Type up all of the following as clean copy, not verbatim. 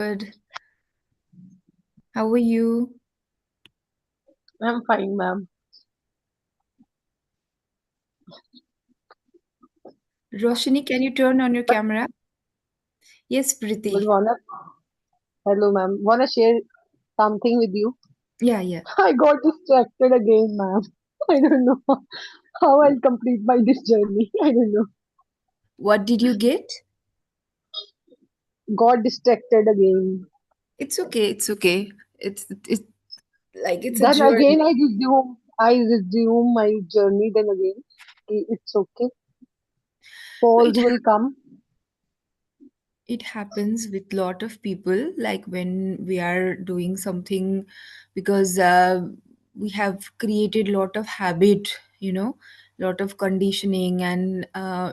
Good. How are you? I'm fine, ma'am. Roshini, can you turn on your But camera? Yes, but Priti. wanna hello, ma'am. Wanna share something with you? Yeah, yeah. I got distracted again, ma'am. I don't know how I'll complete my this journey. I don't know. What did you get? Got distracted again. It's okay. It's okay. It's like it's a Then journey. again I resume my journey. Then again, it's okay. No, Falls will come. it happens with lot of people. Like when we are doing something, because we have created lot of habit. Lot of conditioning, and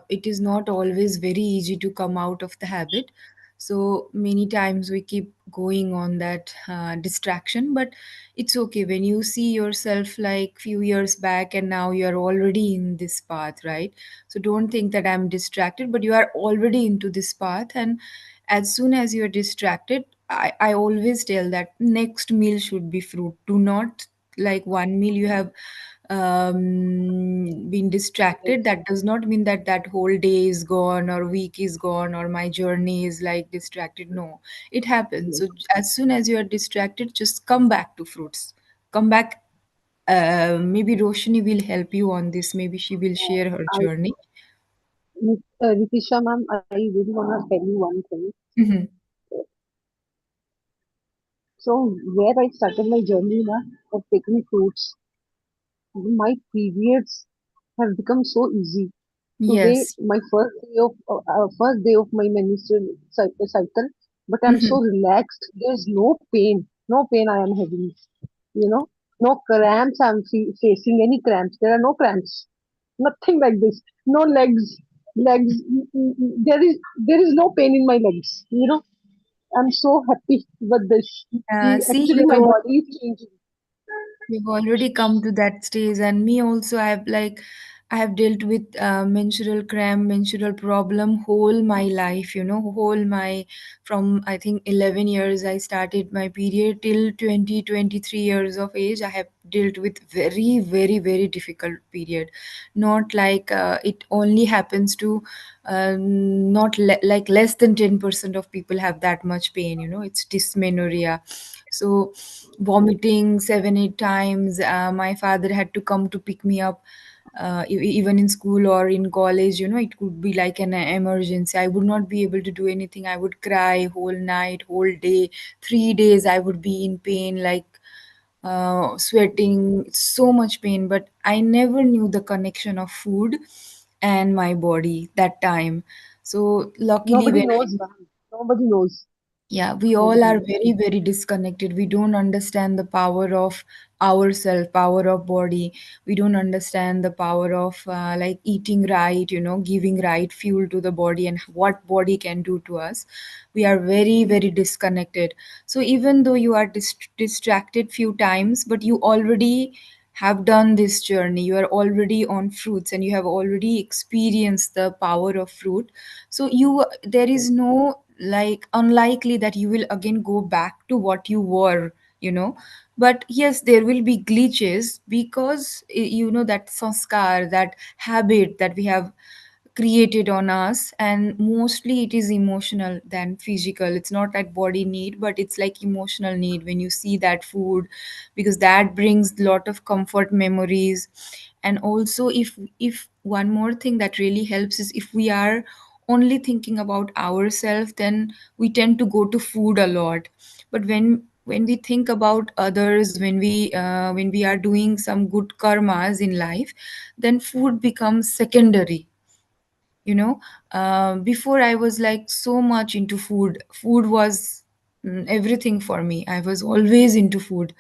it is not always very easy to come out of the habit. So many times we keep going on that distraction, but it's okay when you see yourself like few years back and now you're already in this path, right? So don't think that I'm distracted, but you are already into this path. And as soon as you're distracted, I always tell that next meal should be fruit. Do not, like, one meal you have been distracted, Yes. that does not mean that that whole day is gone or week is gone or my journey is like distracted. No, it happens. Yes. So as soon as you are distracted, just come back to fruits. Come back. Maybe Roshni will help you on this. Maybe she will share her I, journey. Ritisha, ma'am, I really wanna tell you one thing. Mhm. So where I started my journey, na, of taking fruits, my periods have become so easy. Today, Yes. my first day of my menstrual cycle, but I'm so Mhm. relaxed. There's no pain, no pain I am having. You know, no cramps. I'm facing any cramps. There are no cramps. Nothing like this. No legs. There is no pain in my legs. I'm so happy with this. See, Actually, my body is changing. you've already come to that stage, and me also. I have dealt with menstrual cramp, menstrual problem whole my life. Whole my from I think 11 years I started my period till 23 years of age. I have dealt with very, very, very difficult period. Not like it only happens to not like less than 10% of people have that much pain. It's dysmenorrhea. So vomiting 7 8 times. My father had to come to pick me up, even in school or in college. It could be like an emergency. I would not be able to do anything. I would cry whole night, whole day. 3 days I would be in pain, like sweating, so much pain. But I never knew the connection of food and my body that time. So luckily, Nobody when I knows, man. Nobody knows. yeah, we all Nobody are knows. very, very disconnected. We don't understand the power of ourself, power of body. We don't understand the power of like eating right, giving right fuel to the body and what body can do to us. We are very, very disconnected. So even though you are distracted few times, but you already have done this journey. You are already on fruits and you have already experienced the power of fruit. So there is no like unlikely that you will again go back to what you were, you know but yes, there will be glitches because that sanskar, that habit that we have created on us, and mostly it is emotional than physical. It's not like body need, but it's like emotional need when you see that food, because that brings lot of comfort memories. And also, if one more thing that really helps is if we are only thinking about ourselves, then we tend to go to food a lot. But when we think about others, when we are doing some good karmas in life, then food becomes secondary. Before I was like so much into food. Food was everything for me. I was always into food.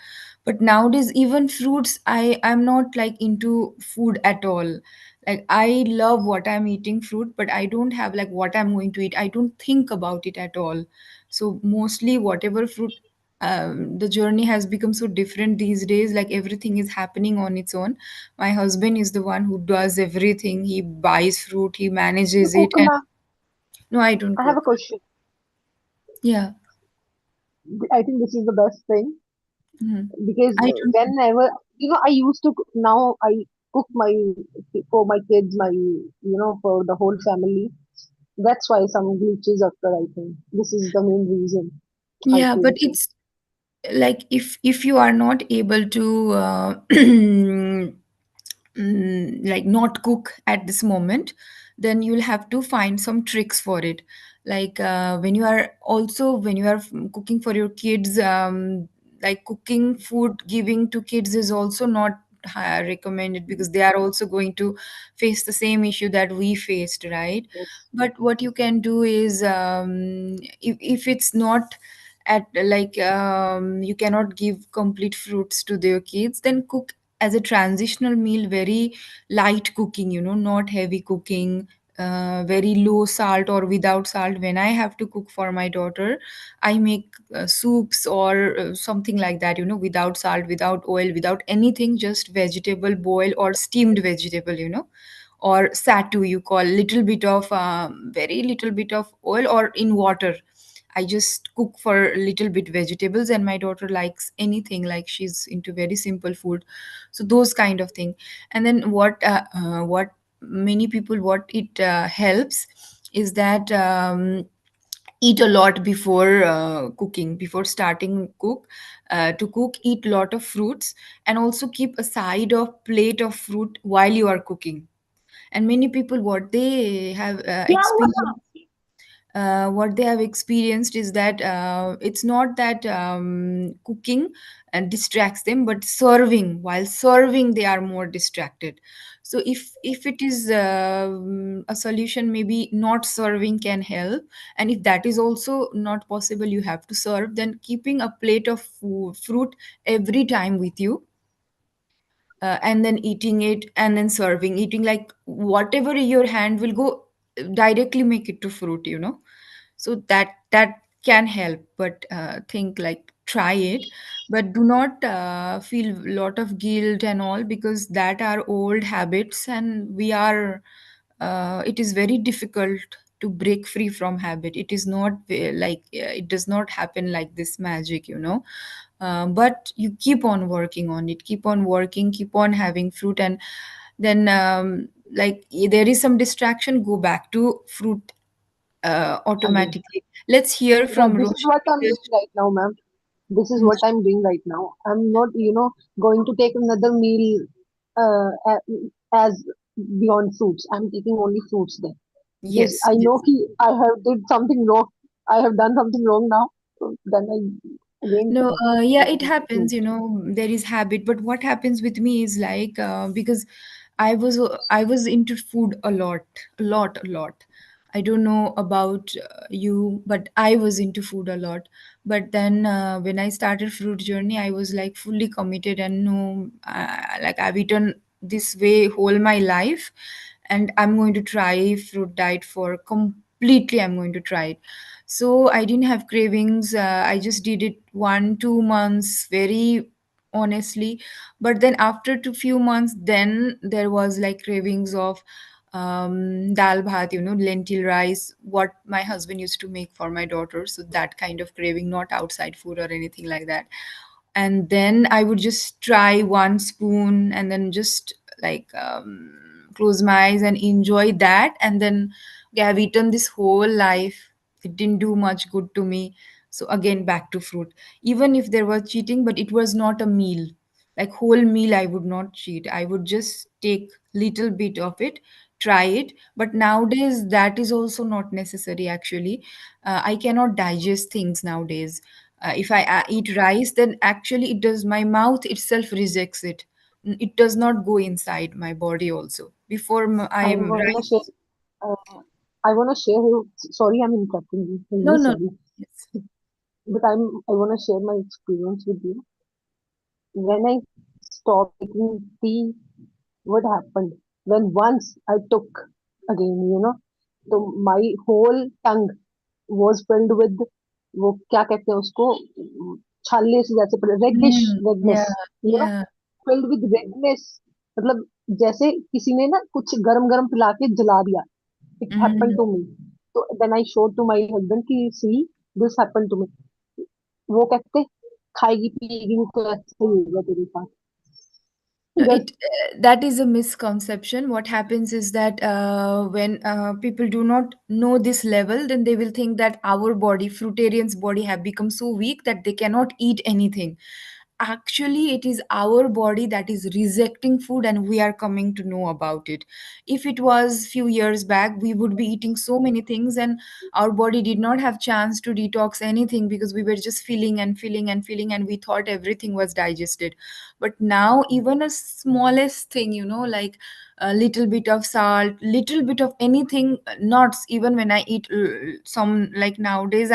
But nowadays, even fruits, I'm not like into food at all. Like, I love what I'm eating fruit, but I don't have like what I'm going to eat. I don't think about it at all. So mostly whatever fruit, the journey has become so different these days. Like, everything is happening on its own. My husband is the one who does everything. He buys fruit, he You manages it, cook, and ma. no, I don't I have a cook. question. Yeah. I think this is the best thing Mhm. because I don't. whenever I used to now I cook my for my kids, my for the whole family. That's why some glitches occur. I think this is the main reason. I Yeah, but feel so. it's like if you are not able to like not cook at this moment, then you'll have to find some tricks for it. Like when you are cooking for your kids, like cooking food giving to kids is also not recommended, because they are also going to face the same issue that we faced, right? Yes, But what you can do is, if it's not at like you cannot give complete fruits to their kids, then cook as a transitional meal, very light cooking, not heavy cooking, very low salt or without salt. When I have to cook for my daughter, I make soups or something like that, without salt, without oil, without anything, just vegetable boil or steamed vegetable, or satu, you call little bit of very little bit of oil or in water. I just cook for little bit vegetables, and my daughter likes anything, like she's into very simple food. So those kind of thing. And then what many people, what it helps is that, eat a lot before cooking, before starting to cook, eat lot of fruits, and also keep a side of plate of fruit while you are cooking. And many people, what they have experienced is that it's not that cooking distracts them, but serving, while serving they are more distracted. So if it is a solution, maybe not serving can help. And if that is also not possible, you have to serve, then keeping a plate of fruit every time with you, and then eating it, and then serving, eating, like whatever your hand will go, directly make it to fruit, so that can help. But think, like, try it, but do not feel lot of guilt and all, because that are old habits, and we are it is very difficult to break free from habit. It is not like it does not happen like this magic, but you keep on working on it, keep on working, keep on having fruit, and then like there is some distraction, go back to fruit again. automatically. Let's hear Yeah, from this is what I'm Roshni. doing right now, ma'am. This is what I'm doing right now. I'm not, going to take another meal as beyond fruits. I'm taking only fruits then because Yes, I know yes. I have did something wrong. I have done something wrong now. So then I again No, yeah, it taking happens, fruits. there is habit. But what happens with me is like, because I was into food a lot, a lot, a lot. I don't know about you, but I was into food a lot. But then when I started fruit journey, I was like fully committed, and no, like I've eaten this way whole my life, and I'm going to try fruit diet for completely. I'm going to try it. So I didn't have cravings. I just did it 1 2 months very honestly. But then after two few months, then there was like cravings of dal bhat, lentil rice, what my husband used to make for my daughter. So that kind of craving, not outside food or anything like that. And then I would just try one spoon, and then just like close my eyes and enjoy that. And then, okay, I've eaten this whole life, it didn't do much good to me. So again, back to fruit. Even if there was cheating, but it was not a meal, like whole meal I would not cheat, I would just take little bit of it, try it. But nowadays that is also not necessary actually. I cannot digest things nowadays. If I eat rice, then actually it does, my mouth itself rejects it. It does not go inside my body also. Before I I am wanna rice. share. Uh, I wanna share. Sorry, I'm interrupting you. No, Really no. sorry, Yes. but I wanna share my experience with you. When I stopped taking tea, what happened? When once I took again, so my whole tongue was filled with वो क्या कहते हैं उसको छाले से जैसे reddish Yeah, redness you know yeah. filled with redness मतलब जैसे किसी ने ना कुछ गरम गरम पिला के जला दिया it happened Mhm. to me so then I showed to my husband कि see this happened to me वो कहते खाएगी पिएगी नहीं तो ऐसा ही होगा तेरे साथ। बस। It that is a misconception. What happens is that when people do not know this level, then they will think that our body, fruitarian's body, have become so weak that they cannot eat anything. Actually, it is our body that is rejecting food, and we are coming to know about it. If it was few years back, we would be eating so many things, and our body did not have chance to detox anything because we were just feeling and feeling and feeling, and we thought everything was digested. But now even a smallest thing, like a little bit of salt, little bit of anything, nuts, even when I eat some, like nowadays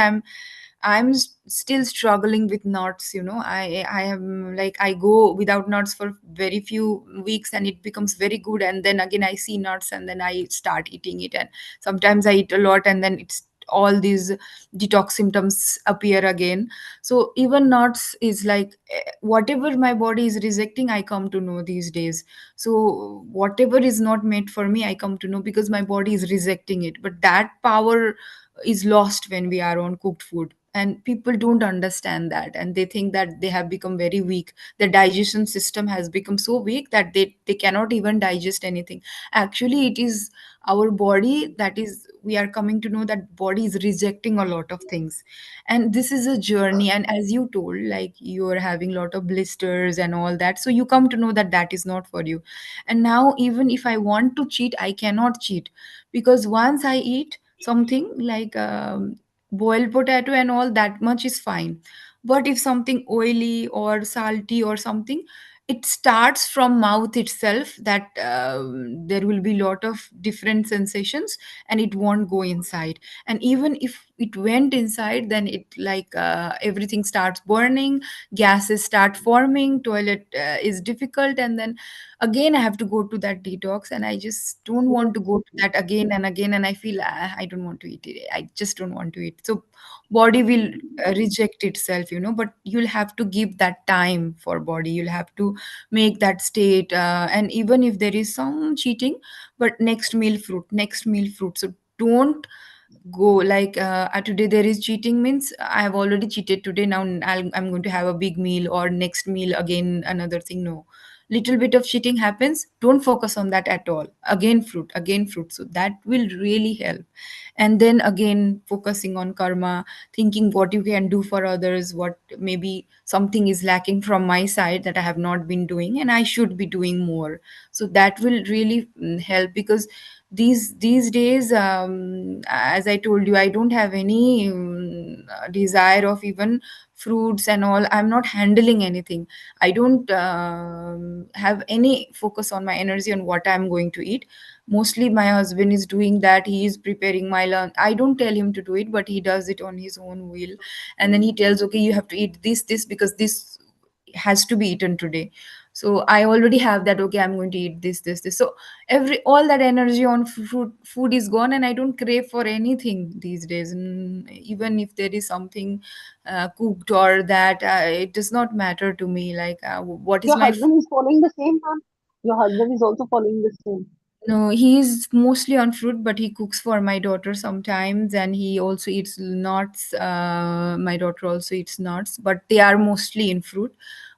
I'm still struggling with nuts. I am like, I go without nuts for very few weeks and it becomes very good, and then again I see nuts and then I start eating it, and sometimes I eat a lot and then it's all these detox symptoms appear again. So even nuts is like, whatever my body is rejecting, I come to know these days. So whatever is not made for me, I come to know because my body is rejecting it. But that power is lost when we are on cooked food, and people don't understand that, and they think that they have become very weak. The digestion system has become so weak that they cannot even digest anything. Actually, it is our body that is, we are coming to know that body is rejecting a lot of things. And this is a journey, and as you told, like you are having a lot of blisters and all that, so you come to know that that is not for you. And now even if I want to cheat, I cannot cheat, because once I eat something like boiled potato and all, that much is fine. But if something oily or salty or something, it starts from mouth itself, that there will be lot of different sensations, and it won't go inside. And even if it went inside, then it like everything starts burning, gases start forming, toilet is difficult, and then again I have to go to that detox, and I just don't want to Yes. go to that again and again, and I feel, I don't want to eat it, I just don't want to eat. So body will reject itself, but you'll have to give that time for body, you'll have to make that state, and even if there is some cheating, but next meal fruit, next meal fruit. So don't go like, today there is cheating means I have already cheated today, now I'm going to have a big meal, or next meal again another thing. No, little bit of cheating happens, don't focus on that at all, again fruit, again fruit. So that will really help. And then again focusing on karma, thinking what you can do for others, what maybe something is lacking from my side that I have not been doing and I should be doing more. So that will really help, because these days, as I told you, I don't have any desire of even fruits and all. I'm not handling anything. I don't have any focus on my energy on what I'm going to eat. Mostly my husband is doing that, he is preparing my lunch. I don't tell him to do it, but he does it on his own will. And then he tells, okay, you have to eat this because this has to be eaten today. So I already have that, okay, I'm going to eat this. So every all that energy on food is gone, and I don't crave for anything these days. Even if there is something cooked or that, it does not matter to me, like what is Your my husband is following the same path. Your husband is also following the same. No, he's mostly on fruit, but he cooks for my daughter sometimes, and he also eats nuts. My daughter also eats nuts, but they are mostly in fruit.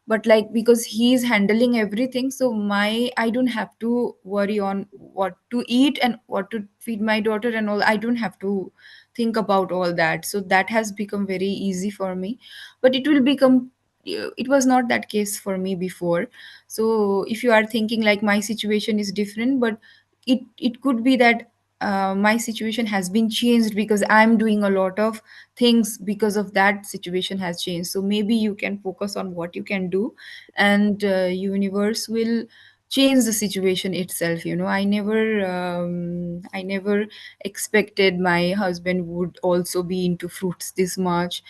But like, because he's handling everything, so my I don't have to worry on what to eat and what to feed my daughter and all. I don't have to think about all that. So that has become very easy for me. But it will become. It was not that case for me before. So if you are thinking like my situation is different, but it could be that my situation has been changed because I'm doing a lot of things, because of that situation has changed. So maybe you can focus on what you can do, and universe will change the situation itself. I never expected my husband would also be into fruits this much.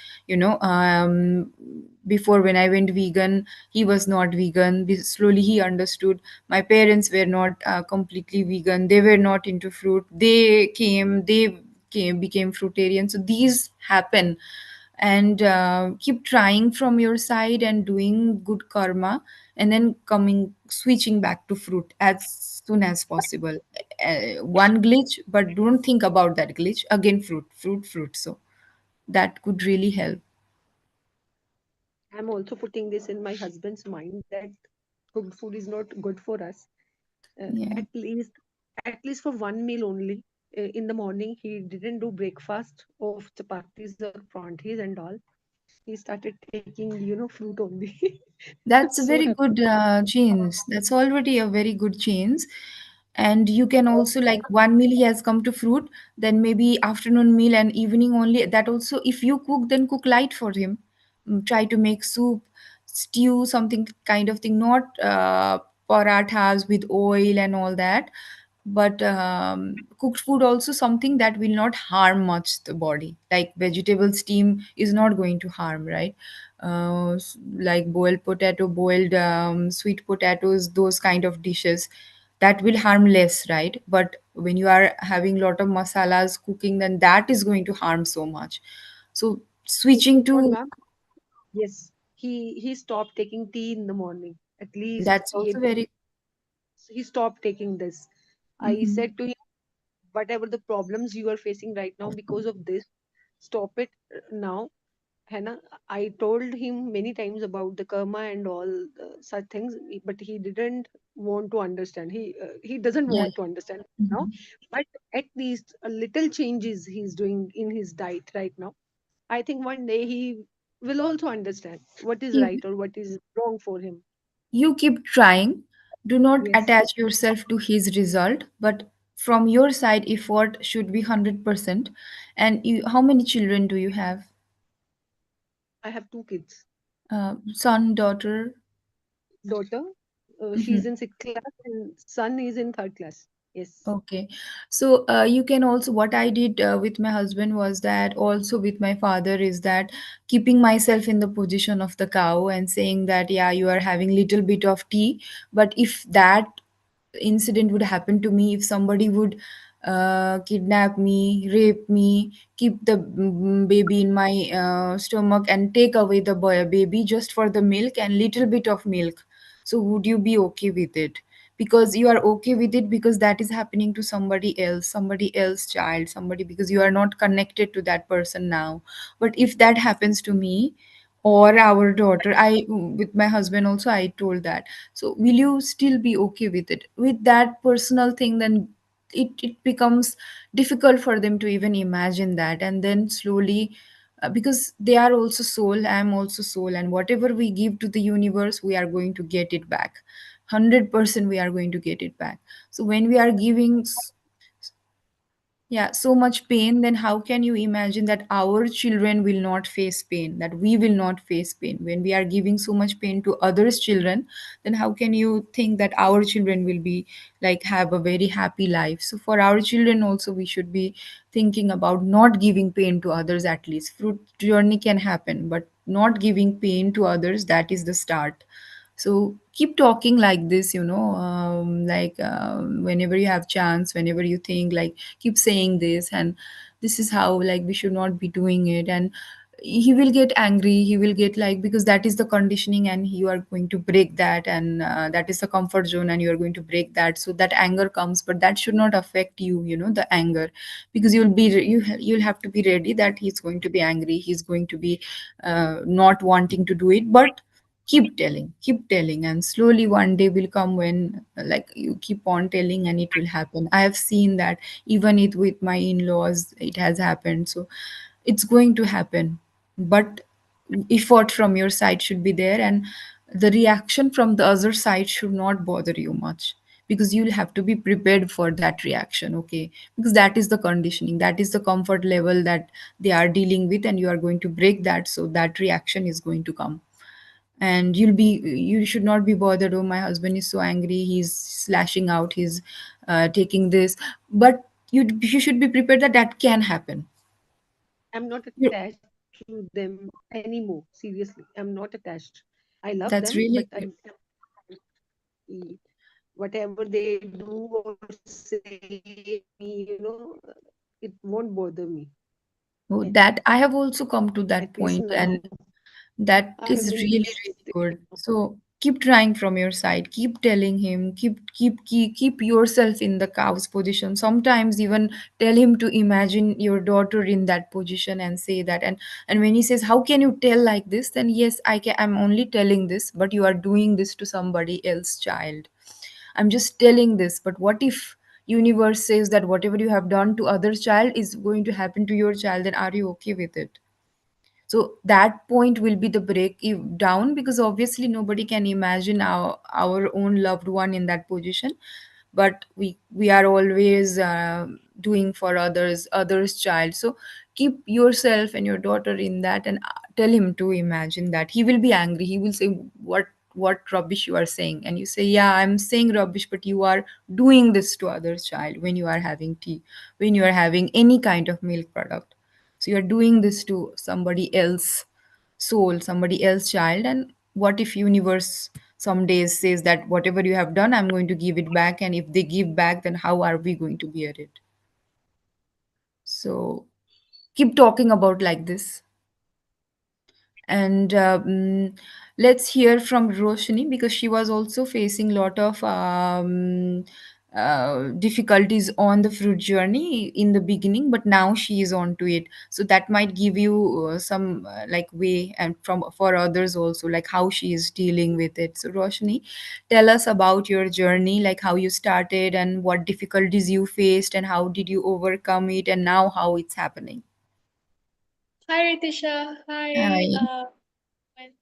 Before, when I went vegan, he was not vegan. Slowly he understood. My parents were not completely vegan, they were not into fruit, they became fruitarian. So these happen. And keep trying from your side and doing good karma, and then coming switching back to fruit as soon as possible. One glitch, but don't think about that glitch again, fruit. So that could really help. I'm also putting this in my husband's mind that cooked food is not good for us. Yeah. At least for one meal only. In the morning, he didn't do breakfast of chapatis or pranthis and all. He started taking, fruit only. I'm That's a so very happy. good change. That's already a very good change. And you can also, like, one meal he has come to fruit, then maybe afternoon meal and evening only. That also, if you cook, then cook light for him. Try to make soup, stew, something kind of thing, not parathas with oil and all that. But cooked food also something that will not harm much the body. Like vegetable steam is not going to harm, right? Like boiled potato, boiled sweet potatoes, those kind of dishes, that will harm less, right? But when you are having lot of masalas cooking, then that is going to harm so much. So switching What, to, ma'am? Yes, he stopped taking tea in the morning. At least that's also very. he stopped taking this. I Mhm. said to him, whatever the problems you are facing right now because of this, stop it now. Hannah, I told him many times about the karma and all such things, but he didn't want to understand. He doesn't Yeah. want to understand now. Mhm. But at least a little changes he's doing in his diet right now. I think one day he will also understand what is Keep, right or what is wrong for him. you keep trying. Do not Yes, attach yourself to his result, but from your side effort should be 100%. And you, how many children do you have? I have two kids. Son, daughter? Daughter, she's Mhm. in sixth class, and son is in third class. Yes, Okay. So you can also, what I did with my husband was that, also with my father, is that keeping myself in the position of the cow and saying that, yeah, you are having little bit of tea, but if that incident would happen to me, if somebody would kidnap me, rape me, keep the baby in my stomach and take away the baby just for the milk and little bit of milk, so would you be okay with it? Because you are okay with it because that is happening to somebody else child, somebody, because you are not connected to that person now. But if that happens to me or our daughter, I, with my husband also, I told that, so will you still be okay with it, with that personal thing? Then it becomes difficult for them to even imagine that. And then slowly, because they are also soul, I am also soul, and whatever we give to the universe, we are going to get it back. 100% we are going to get it back. So when we are giving yeah, so much pain, then how can you imagine that our children will not face pain, that we will not face pain? When we are giving so much pain to others' children, then how can you think that our children will be like have a very happy life? So for our children also, we should be thinking about not giving pain to others at least. Fruit journey can happen, but not giving pain to others, that is the start. So keep talking like this, like whenever you have chance, whenever you think, like keep saying this, and this is how, like, we should not be doing it. And he will get angry, he will get like, because that is the conditioning and you are going to break that, and that is the comfort zone and you are going to break that, so that anger comes. But that should not affect you, the anger, because you'll have to be ready that he's going to be angry, he's going to be not wanting to do it. But keep telling, and slowly one day will come when, like, you keep on telling and it will happen. I have seen that, even it with my in-laws it has happened. So it's going to happen, but effort from your side should be there, and the reaction from the other side should not bother you much, because you'll have to be prepared for that reaction, okay? Because that is the conditioning, that is the comfort level that they are dealing with, and you are going to break that, so that reaction is going to come. And you should not be bothered, oh, my husband is so angry, he's slashing out, he's taking this. But you should be prepared that that can happen. I'm not You- attached to them anymore. Seriously, I'm not attached. I love that's them, but really good. whatever they do or say me, it won't bother me. Oh, At, that I have also come to that at least point, now, and that I am is in really this really stage good. right now. So Keep trying from your side, keep telling him, keep yourself in the cow's position. Sometimes even tell him to imagine your daughter in that position and say that. And when he says, how can you tell like this, then yes, I'm only telling this, but you are doing this to somebody else child. I'm just telling this, but what if universe says that whatever you have done to other child is going to happen to your child, then are you okay with it? So that point will be the down, because obviously nobody can imagine our own loved one in that position. But we are always doing for others child. So keep yourself and your daughter in that, and tell him to imagine that. He will be angry, he will say, what rubbish you are saying. And you say, yeah, I'm saying rubbish, but you are doing this to others child when you are having tea, when you are having any kind of milk product. So you're doing this to somebody else soul, somebody else child. And what if universe some days says that whatever you have done, I'm going to give it back, and if they give back, then how are we going to bear it? So keep talking about like this. And let's hear from Roshni, because she was also facing a lot of difficulties on the fruit journey in the beginning, but now she is on to it. So that might give you some like way, and from for others also, like how she is dealing with it. So Roshni, tell us about your journey, like how you started and what difficulties you faced and how did you overcome it, and now how it's happening. Hi Ritisha. Hi. Hi. And-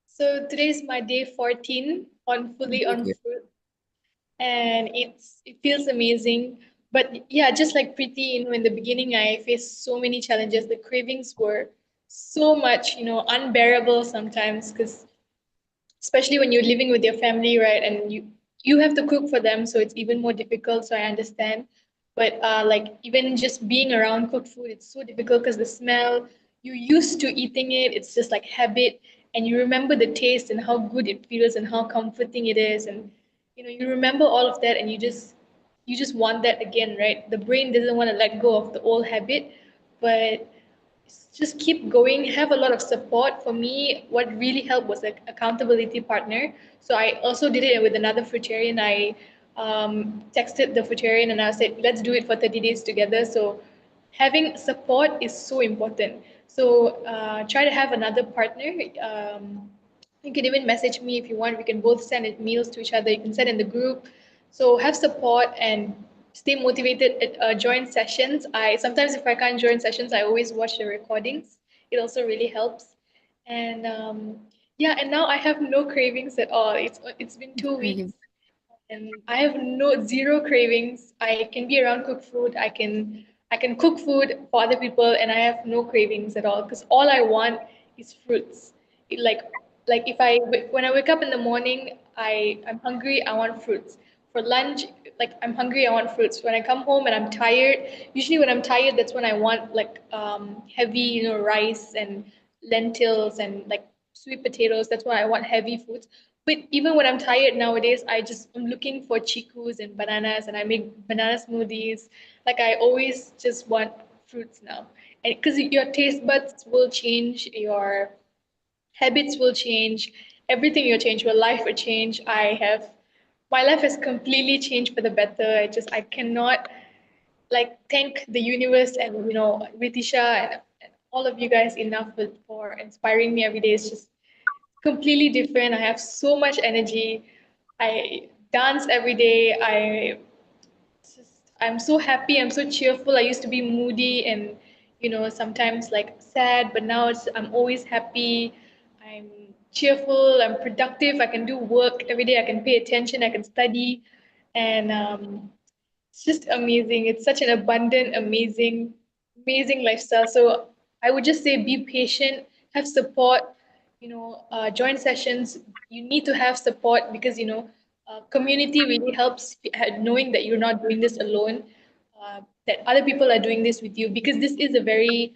so today's my day 14 on fully on Okay. fruit, and it feels amazing. But yeah, just like Preeti, in the beginning, I faced so many challenges. The cravings were so much, unbearable sometimes because especially when you're living with your family, right? And you have to cook for them, so it's even more difficult. So I understand. But like even just being around cooked food, it's so difficult because the smell, you used to eating it, it's just like habit, and you remember the taste and how good it feels and how comforting it is, and you remember all of that, and you just want that again, right? The brain doesn't want to let go of the old habit, but just keep going, have a lot of support. For me, what really helped was an accountability partner. So I also did it with another fruitarian. I texted the fruitarian and I said, let's do it for 30 days together. So having support is so important. So try to have another partner. You can even message me if you want. We can both send it meals to each other. You can send in the group. So have support and stay motivated at join sessions. I sometimes if I can't join sessions, I always watch the recordings. It also really helps. And yeah, and now I have no cravings at all. It's been 2 weeks Great. and I have no zero cravings. I can be around cooked food. I can cook food for other people, and I have no cravings at all because all I want is fruits. It, like if when I wake up in the morning, I'm hungry. I want fruits. For lunch, like I'm hungry. I want fruits. When I come home and I'm tired, usually when I'm tired, that's when I want like heavy, rice and lentils and like sweet potatoes. That's why I want heavy foods. But even when I'm tired nowadays, I'm looking for chikus and bananas, and I make banana smoothies. Like I always just want fruits now, and because your taste buds will change, your habits will change, everything will change, your life will change. My life has completely changed for the better. I cannot like thank the universe and Ritisha and all of you guys enough for inspiring me every day. It's just completely different. I have so much energy. I dance every day. I'm so happy. I'm so cheerful. I used to be moody and sometimes like sad, but now I'm always happy. I'm cheerful. I'm productive. I can do work every day. I can pay attention. I can study, and it's just amazing. It's such an abundant, amazing, amazing lifestyle. So I would just say be patient, have support, join sessions. You need to have support because, community really helps knowing that you're not doing this alone, that other people are doing this with you because this is a very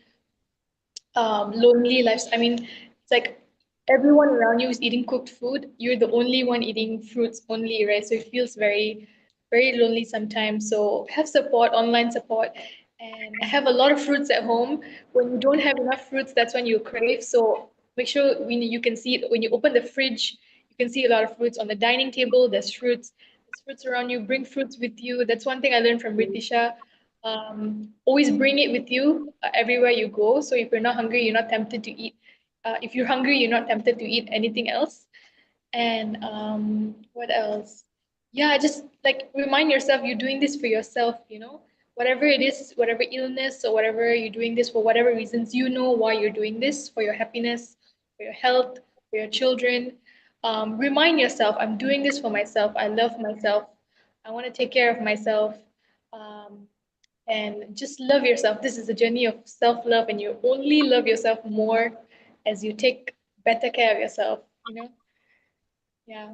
lonely lives. I mean, it's like everyone around you is eating cooked food. You're the only one eating fruits only, right? So it feels very, very lonely sometimes. So have support, online support, and have a lot of fruits at home. When you don't have enough fruits, that's when you crave. So Make sure when you can see it when you open the fridge, you can see a lot of fruits on the dining table. There's fruits around you. Bring fruits with you. That's one thing I learned from Britisha. Always bring it with you everywhere you go. So if you're not hungry, you're not tempted to eat. If you're hungry, you're not tempted to eat anything else. And what else? Yeah, just like remind yourself you're doing this for yourself, whatever it is, whatever illness or whatever you're doing this for, whatever reasons, you know why you're doing this for your happiness, for your health, for your children. Remind yourself, I'm doing this for myself. I love myself. I want to take care of myself. Um, and just love yourself. This is a journey of self love, and you only love yourself more as you take better care of yourself. Yeah.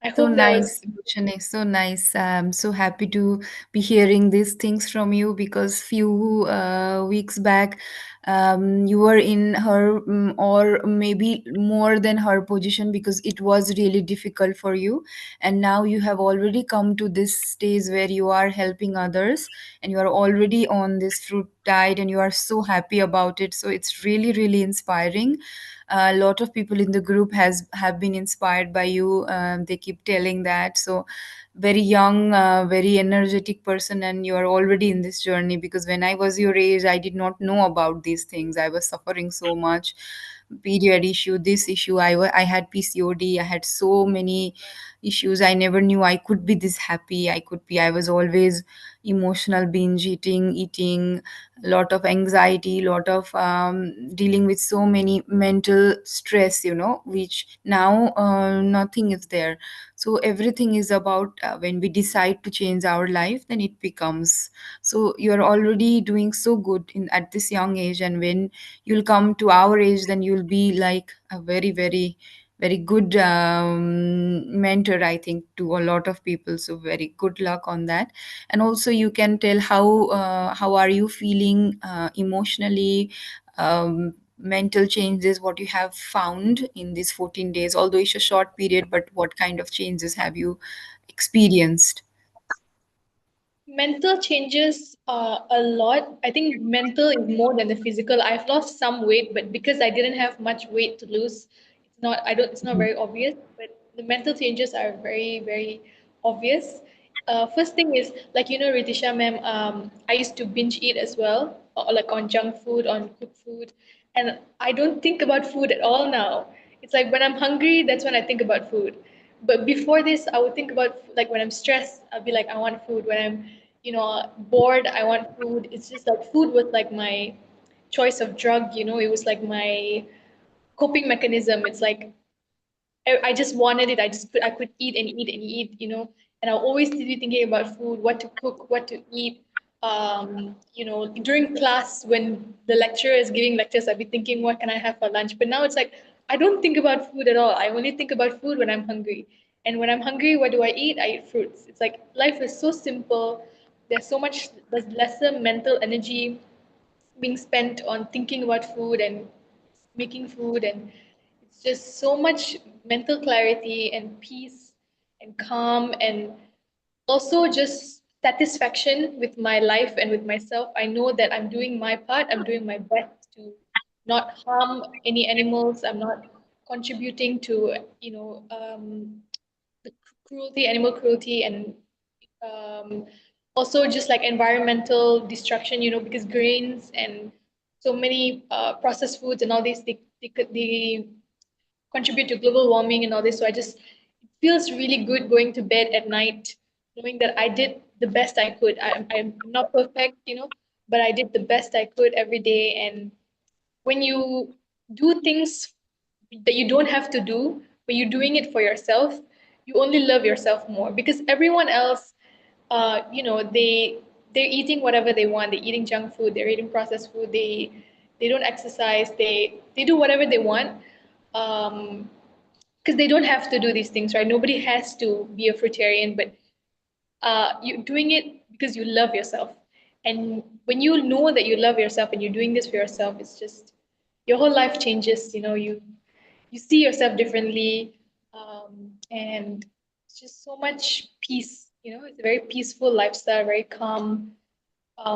I So hope that was nice, Roshni, so nice. I'm so happy to be hearing these things from you because few weeks back, you were in her or maybe more than her position because it was really difficult for you, and now you have already come to this stage where you are helping others, and you are already on this fruit diet, and you are so happy about it. So it's really, really inspiring. A lot of people in the group has have been inspired by you. They keep telling that. So very young, very energetic person, and you are already in this journey. Because when I was your age, I did not know about these things. I was suffering so much, period issue, this issue. I had PCOD. I had so many issues. I never knew I could be this happy. I was always emotional, binge eating, lot of anxiety, lot of dealing with so many mental stress, which now nothing is there. So everything is about when we decide to change our life, then it becomes. So you're already doing so good in at this young age, and when you'll come to our age, then you'll be like a very, very, very good mentor, I think, to a lot of people. So very good luck on that. And also you can tell how are you feeling emotionally, mental changes, what you have found in these 14 days, although it's a short period, but what kind of changes have you experienced? mental changes a lot. I think mental is more than the physical. I've lost some weight, but because I didn't have much weight to lose, it's not very obvious, but the mental changes are very, very obvious. First thing is like Ritisha ma'am, I used to binge eat as well, or like on junk food, on cooked food, and I don't think about food at all now. It's like when I'm hungry, that's when I think about food. But before this, I would think about like when I'm stressed, I'll be like, I want food. When I'm, bored, I want food. It's just like food was like my choice of drug. It was like my coping mechanism. It's like I just wanted it. I could eat and eat and eat. And I'll always be thinking about food, what to cook, what to eat. During class when the lecturer is giving lectures, I'd be thinking, what can I have for lunch? But now it's like I don't think about food at all. I only think about food when I'm hungry. And when I'm hungry, what do I eat? I eat fruits. It's like life is so simple. There's lesser mental energy being spent on thinking about food and making food, and it's just so much mental clarity and peace and calm, and also just satisfaction with my life and with myself. I know that I'm doing my part. I'm doing my best to not harm any animals. I'm not contributing to the animal cruelty, and um, also just like environmental destruction, because grains and so many processed foods and all these, they contribute to global warming and all this. So it feels really good going to bed at night, knowing that I did the best I could. I'm not perfect, but I did the best I could every day. And when you do things that you don't have to do, when you're doing it for yourself, you only love yourself more, because everyone else, they're eating whatever they want. They're eating junk food. They're eating processed food. They don't exercise. They do whatever they want. Um, because they don't have to do these things, right? Nobody has to be a fruitarian, but you're doing it because you love yourself. And when you know that you love yourself and you're doing this for yourself, it's just your whole life changes. You see yourself differently, and it's just so much peace. It's a very peaceful lifestyle, very calm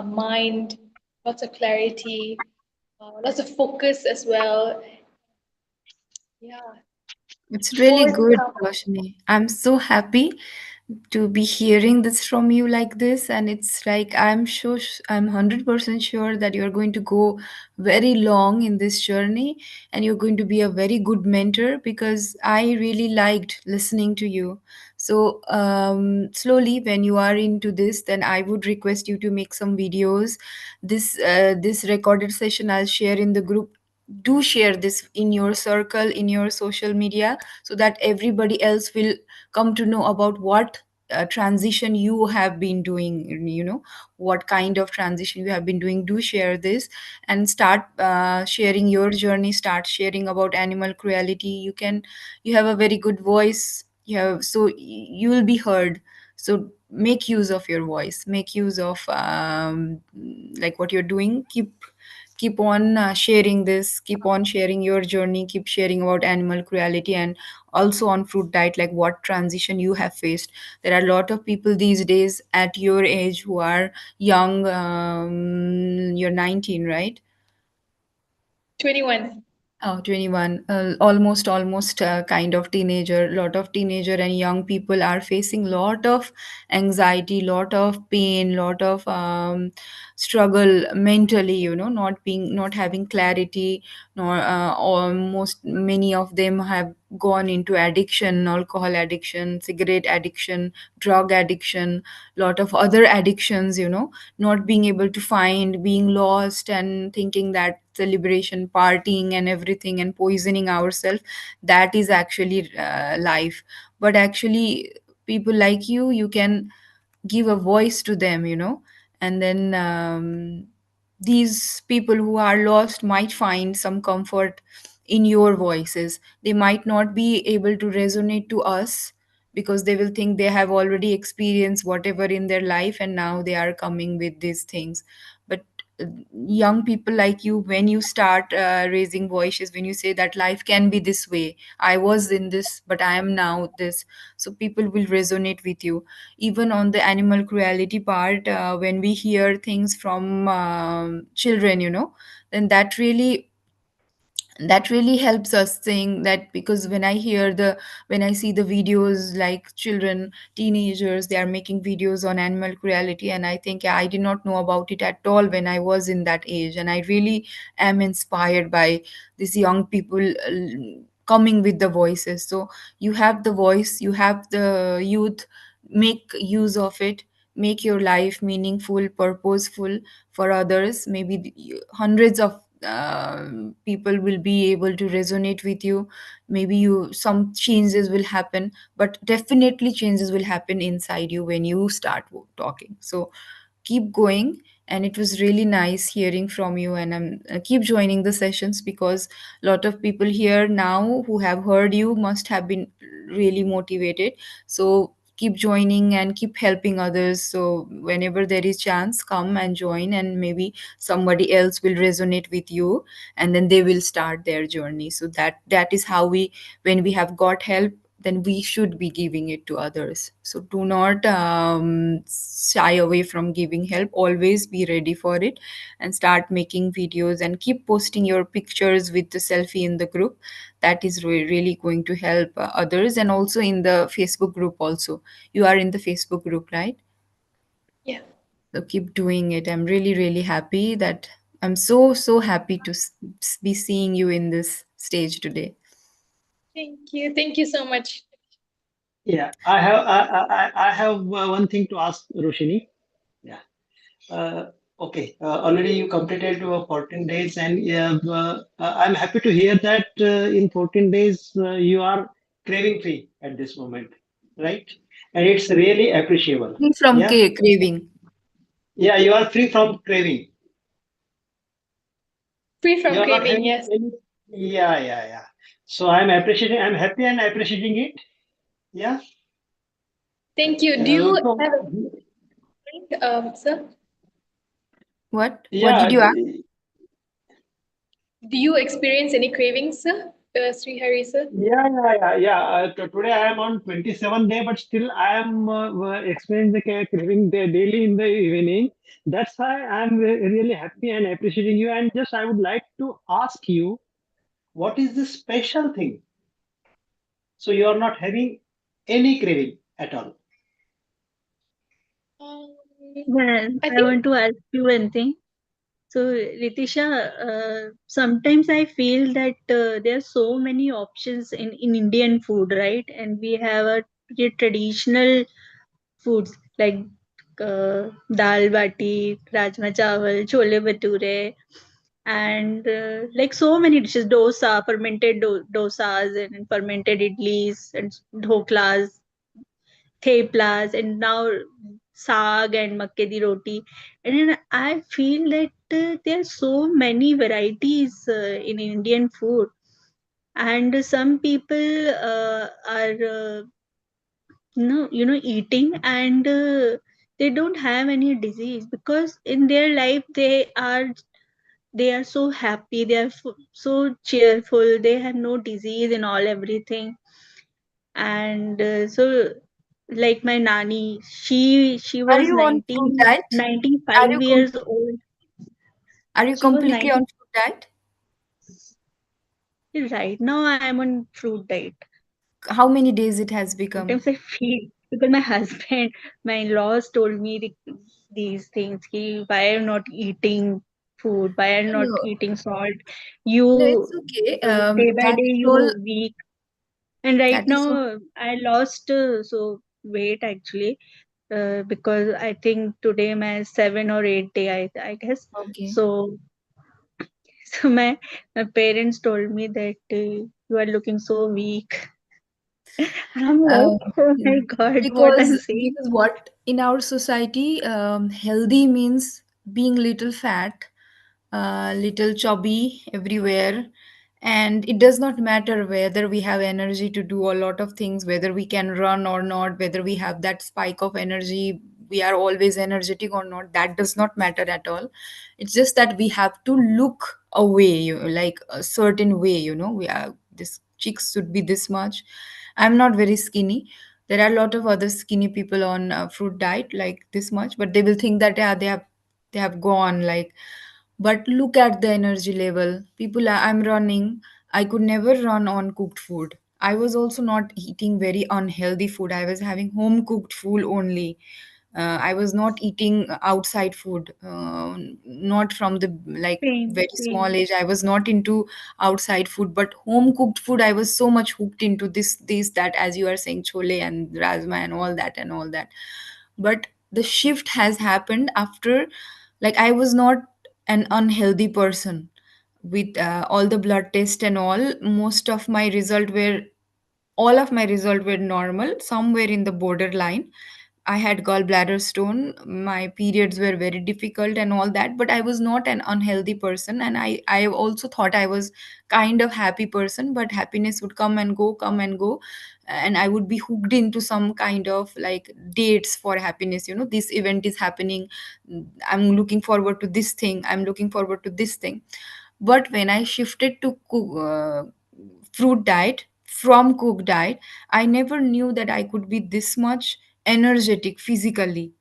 mind, lots of clarity, lots of focus as well. Yeah, It's really more to good, come. Roshni. I'm so happy to be hearing this from you like this, and it's like I'm sure I'm 100% sure that you're going to go very long in this journey, and you're going to be a very good mentor because I really liked listening to you. So slowly, when you are into this, then I would request you to make some videos. This recorded session I'll share in the group. Do share this in your circle, in your social media, so that everybody else will come to know about what transition you have been doing, what kind of transition you have been doing. Do share this and start sharing your journey, start sharing about animal cruelty. You have a very good voice, you will be heard. So make use of your voice, make use of like what you're doing. Keep on sharing this, keep on sharing your journey, keep sharing about animal cruelty, and also on fruit diet, like what transition you have faced. There are a lot of people these days at your age who are young. You're 19, right? 21. Oh, 21. Almost kind of teenager. Lot of teenager and young people are facing lot of anxiety, lot of pain, lot of struggle mentally, not having clarity, nor almost many of them have gone into addiction, alcohol addiction, cigarette addiction, drug addiction, lot of other addictions, not being able to find, being lost, and thinking that celebration, partying, and everything, and poisoning ourselves, that is actually life. But actually, people like you can give a voice to them, and then these people who are lost might find some comfort in your voices. They might not be able to resonate to us because they will think they have already experienced whatever in their life and now they are coming with these things. But uh, young people like you, when you start raising voices, when you say that life can be this way, I was in this but I am now this, so people will resonate with you. Even on the animal cruelty part, when we hear things from children, then that really helps us saying that, because when I see the videos, like children, teenagers, they are making videos on animal cruelty, and I think, yeah, I did not know about it at all when I was in that age, and I really am inspired by these young people coming with the voices. So you have the voice, you have the youth, make use of it, make your life meaningful, purposeful for others. Maybe hundreds of people will be able to resonate with you. Maybe some changes will happen, but definitely changes will happen inside you when you start talking. So keep going, and it was really nice hearing from you, and I'm keep joining the sessions, because a lot of people here now who have heard you must have been really motivated. So keep joining and keep helping others. So whenever there is chance, come and join, and maybe somebody else will resonate with you, and then they will start their journey. So that is how we, when we have got help, then we should be giving it to others. So do not shy away from giving help. Always be ready for it, and start making videos and keep posting your pictures with the selfie in the group. That is really going to help others. And also in the Facebook group also, you are in the Facebook group, right? Yeah. So keep doing it. I'm really, really happy that I'm so happy to be seeing you in this stage today. Thank you. Thank you so much. Yeah, I have one thing to ask Roshini. Yeah. Uh, okay. Already you completed your 14 days, and I'm happy to hear that in 14 days you are craving free at this moment, right? And it's really appreciable. Free from Yeah. craving. Yeah, you are free from craving. Free You from are not craving, having yes. any. Yeah, yeah, yeah. So I'm appreciating. I'm happy and appreciating it. Yeah. Thank you. Do you So, have a drink, sir? What did yeah. you ask? Do you experience any cravings, sir? Sri Hari, sir? Yeah, yeah, yeah, yeah. Today I am on 27 day, but still I am experiencing the craving daily in the evening. That's why I'm really happy and appreciating you. And just I would like to ask you, what is the special thing? So you are not having any craving at all. Um, Well, I I think want to ask you one thing. So, Ritisha, sometimes I feel that there are so many options in Indian food, right? And we have a pretty traditional foods like dal bati, rajma chawal, chole bhature, and like so many dishes, dosa, fermented dosas, and fermented idlis, and dhoklas, theplas, and now saag and makke di roti. And then I feel that there are so many varieties in Indian food, and some people are eating, and they don't have any disease because in their life they are so happy, they are so cheerful, they have no disease and all everything. And so like my nani, she Are was you on fruit 19 diet? Are 95 you years old. are you She was completely 90. on fruit diet? Right now I am on fruit diet. How many days it has become? Sometimes I feel because my husband, my in-laws told me these things. Why are you not eating food? Why are you not No, eating salt? no, it's You okay. day by That day is all. you weak. And right That is all. now I lost so weight actually because I think today my 7 or 8 day I guess. Okay. So so my parents told me that you are looking so weak. I'm like, Um, oh my God, what I'm saying. because what in our society, healthy means being little fat, little chubby everywhere, and it does not matter whether we have energy to do a lot of things, whether we can run or not, whether we have that spike of energy, we are always energetic or not. That does not matter at all. It's just that we have to look away, like a certain way. We are this cheeks should be this much. I'm not very skinny. There are a lot of other skinny people on fruit diet like this much, but they will think that yeah, they have gone like. But look at the energy level. I'm running. I could never run on cooked food. I was also not eating very unhealthy food. I was having home cooked food only. I was not eating outside food. Not from the like Same, very small same. age. I was not into outside food, but home cooked food. I was so much hooked into this that, as you are saying, chole and rajma and all that and all that. But the shift has happened after, like, I was not an unhealthy person. With all the blood test and all of my result were normal, somewhere in the borderline. I had gallbladder stone. My periods were very difficult and all that, but I was not an unhealthy person. And I also thought I was kind of happy person, but happiness would come and go. And I would be hooked into some kind of like dates for happiness. This event is happening. I'm looking forward to this thing. I'm looking forward to this thing. But when I shifted to fruit diet from cooked diet, I never knew that I could be this much energetic physically.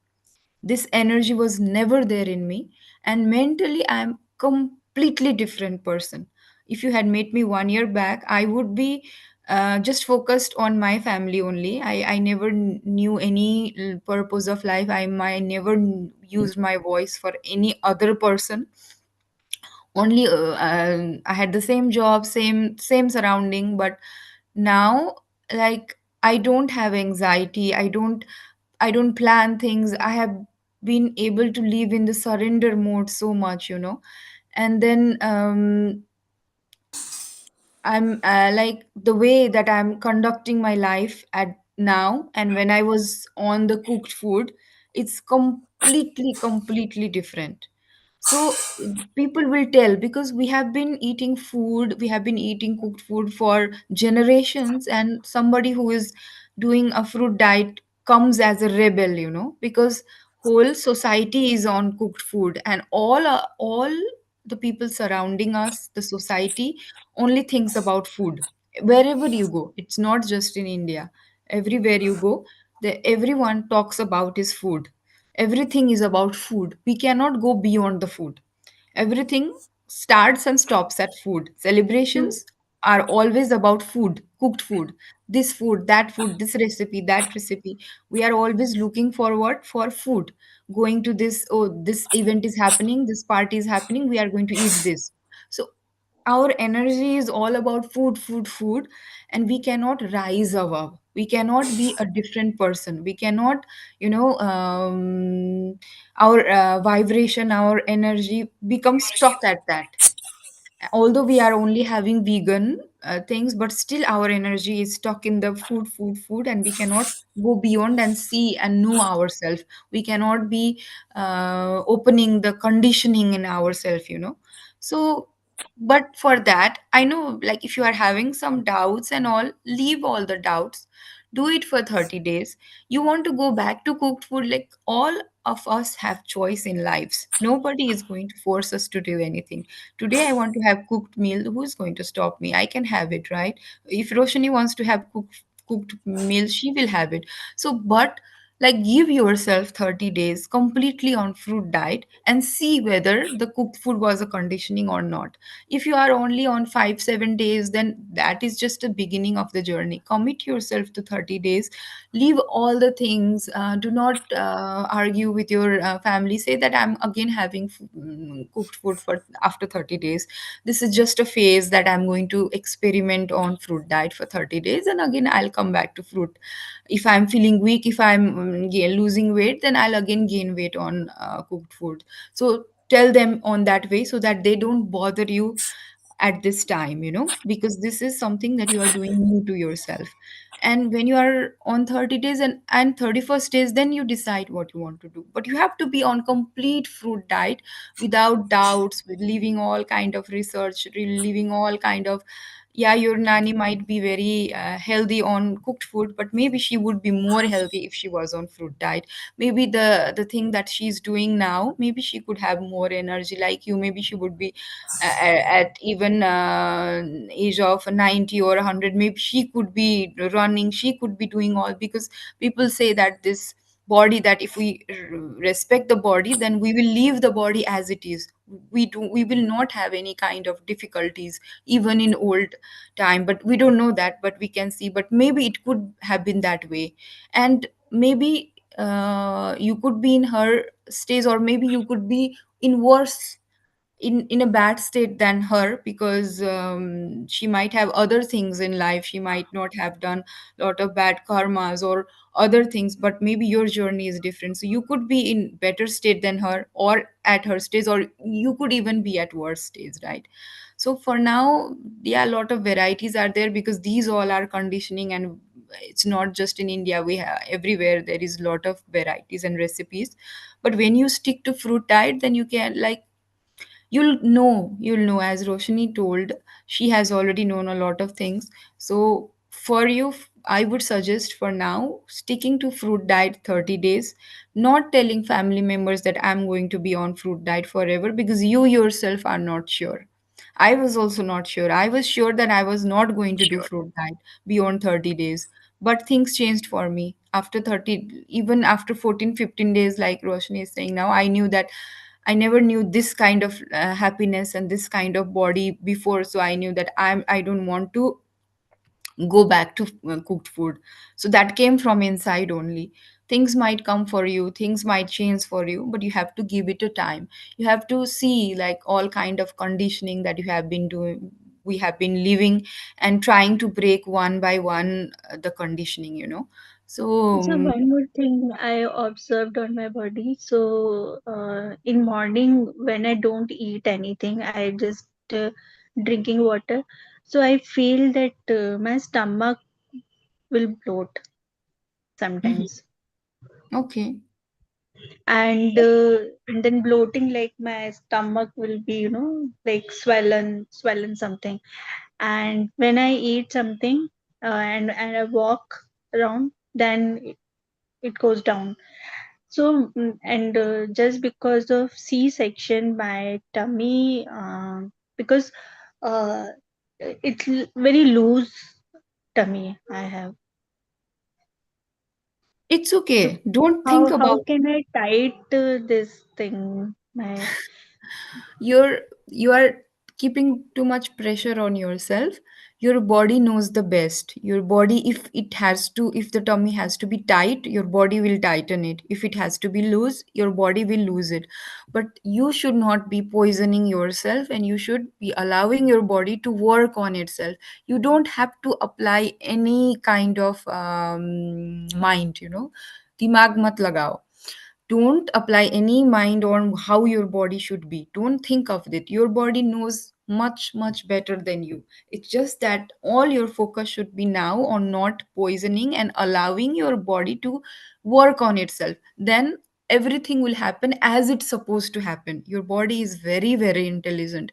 This energy was never there in me, and mentally I'm completely different person. If you had met me 1 year back, I would be just focused on my family only. I never knew any purpose of life. I never used my voice for any other person. Only I had the same job, same surrounding. But now, like, I don't have anxiety. I don't plan things. I have been able to live in the surrender mode so much. And then I'm like the way that I'm conducting my life at now and when I was on the cooked food, it's completely different. So people will tell, because we have been eating cooked food for generations, and somebody who is doing a fruit diet comes as a rebel, because whole society is on cooked food, and all the people surrounding us, the society, only thinks about food. Wherever you go, it's not just in India. Everywhere you go, everyone talks about is food. Everything is about food. We cannot go beyond the food. Everything starts and stops at food. True. Celebrations, are always about food, cooked food, that food, this recipe, that recipe. We are always looking forward for food. Going to this, oh, this event is happening, this party is happening, we are going to eat this. So our energy is all about food, food, food, and we cannot rise above. We cannot be a different person. We cannot, our vibration, our energy becomes stuck at that. Although we are only having vegan things, but still our energy is stuck in the food, food, food, and we cannot go beyond and see and know ourselves. We cannot be opening the conditioning in ourselves. So, but for that, I know, like, if you are having some doubts and all, leave all the doubts. Do it for 30 days. You want to go back to cooked food, like, all of us have choice in lives. Nobody is going to force us to do anything. Today I want to have cooked meal. Who's going to stop me? I can have it, right? If Roshni wants to have cooked meal, she will have it. So, but like, give yourself 30 days completely on fruit diet and see whether the cooked food was a conditioning or not. If you are only on 5 7 days, then that is just the beginning of the journey. Commit yourself to 30 days. Leave all the things. Do not argue with your family. Say that I'm again having cooked food for after 30 days. This is just a phase that I'm going to experiment on fruit diet for 30 days, and again I'll come back to fruit. If I'm feeling weak, if I'm losing weight, then I'll again gain weight on cooked food. So tell them on that way, so that they don't bother you at this time, because this is something that you are doing new to yourself. And when you are on 30 days and 31st days, then you decide what you want to do. But you have to be on complete fruit diet, without doubts, with leaving all kind of research, leaving all kind of, yeah, your nanny might be very healthy on cooked food, but maybe she would be more healthy if she was on fruit diet. Maybe the thing that she's doing now, maybe she could have more energy like you. Maybe she would be at even age of 90 or 100, maybe she could be running, she could be doing all, because people say that this body, that if we respect the body, then we will leave the body as it is. We will not have any kind of difficulties even in old time. But we don't know that, but we can see. But maybe it could have been that way. And maybe you could be in her stage, or maybe you could be in worse, in a bad state than her, because she might have other things in life. She might not have done a lot of bad karmas or other things, but maybe your journey is different. So you could be in better state than her, or at her stage, or you could even be at worse stage, right? So for now, yeah, a lot of varieties are there, because these all are conditioning. And it's not just in India, we have everywhere there is a lot of varieties and recipes. But when you stick to fruit diet, then you can, like, you'll know, as Roshni told, she has already known a lot of things. So for you, I would suggest for now sticking to fruit diet 30 days, not telling family members that I'm going to be on fruit diet forever, because you yourself are not sure. I was also not sure. I was sure that I was not going to do Sure. fruit diet beyond 30 days. But things changed for me after 30, even after 14, 15 days, like Roshni is saying now. I knew that I never knew this kind of happiness and this kind of body before. So I knew that I don't want to go back to cooked food. So that came from inside only. Things might come for you, things might change for you, but you have to give it a time. You have to see, like, all kind of conditioning that you have been doing, we have been living, and trying to break one by one the conditioning. So So one more thing I observed on my body. So in morning when I don't eat anything, I just drinking water. So I feel that my stomach will bloat mhm. sometimes, Okay. and then bloating, like my stomach will be, like swollen something. And when I eat something and I walk around, then it goes down. So, and just because of C-section, my tummy, because uh, it's very loose tummy I have. It's So okay. Don't think how about. can I tight this thing? My You are keeping too much pressure on yourself. Your body knows the best. Your body, if the tummy has to be tight, your body will tighten it. If it has to be loose, your body will lose it. But you should not be poisoning yourself, and you should be allowing your body to work on itself. You don't have to apply any kind of mind, dimag mat lagao. Don't apply any mind on how your body should be. Don't think of it. Your body knows much much better than you. It's just that all your focus should be now on not poisoning and allowing your body to work on itself. Then everything will happen as it's supposed to happen. Your body is very very intelligent.